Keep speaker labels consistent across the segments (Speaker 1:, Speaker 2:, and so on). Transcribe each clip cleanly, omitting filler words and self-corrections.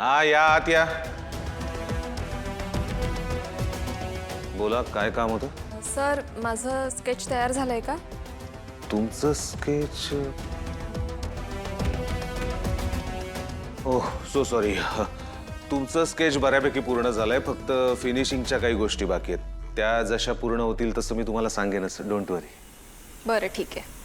Speaker 1: हा या आत या. बोला काय काम होतं?
Speaker 2: सर माझं स्केच तयार झालंय का?
Speaker 1: तुमचं स्केच? ओह सो सॉरी. तुमचं स्केच बऱ्यापैकी पूर्ण झालंय, फक्त फिनिशिंगच्या काही गोष्टी बाकी आहेत. त्या जशा पूर्ण होतील तसं मी तुम्हाला सांगेनच. डोंट वरी.
Speaker 2: बरं ठीक आहे.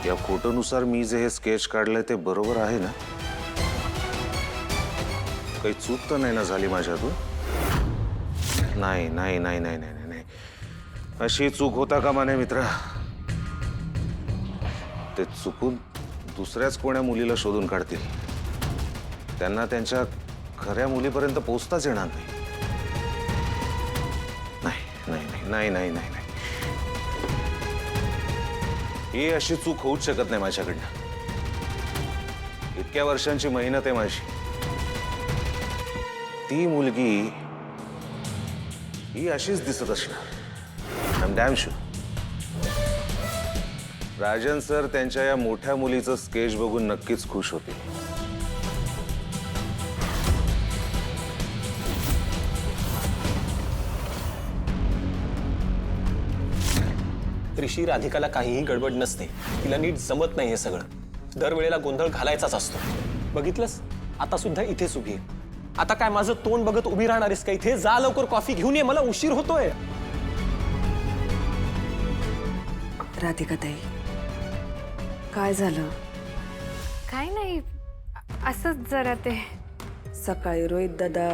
Speaker 1: या फोटोनुसार मी जे हे स्केच काढलंय ते बरोबर आहे ना? काही चूक तर नाही ना झाली माझ्यातून? नाही नाही नाही नाही नाही नाही. अशी चूक होता कामा नये मित्रा. ते चुकून दुसऱ्याच कोण्या मुलीला शोधून काढतील. त्यांना त्यांच्या खऱ्या मुलीपर्यंत पोहोचताच येणार नाही. नाही नाही नाही नाही नाही नाही. ही अशी चूक होऊच शकत नाही माझ्याकडनं. इतक्या वर्षांची मेहनत आहे माझी. ती मुलगी ही अशीच दिसत असणार. I am damn sure. Rajan sir त्यांच्या या मोठ्या मुलीचं स्केच बघून नक्कीच खुश होते.
Speaker 3: ऋषी राधिकाला काहीही गडबड नसते. तिला नीट जमत नाही हे सगळं. दरवेळेला गोंधळ घालायचाच असतो. बघितलंस, आता सुद्धा इथेच उभी आहे. आता काय माझं तोंड बघत उभी राहणारीस का इथे? जा लवकर कॉफी घेऊन ये, मला उशीर होतोय.
Speaker 4: राधिका ताई, काय झालं?
Speaker 5: काय नाही, असंच जरा ते.
Speaker 4: सकाळी रोहित दादा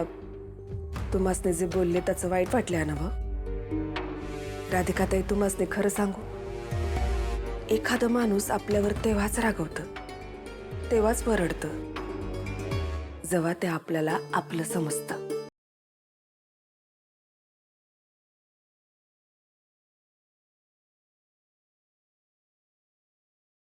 Speaker 4: तुम्हासने जे बोलले त्याचं वाईट वाटलं ना व? राधिका ताई, तुम्हासने खरं सांगू, एखादा माणूस आपल्यावर तेव्हाच रागवतं, तेव्हाच वरडतं, जेव्हा ते आपल्याला आपलं समजतं.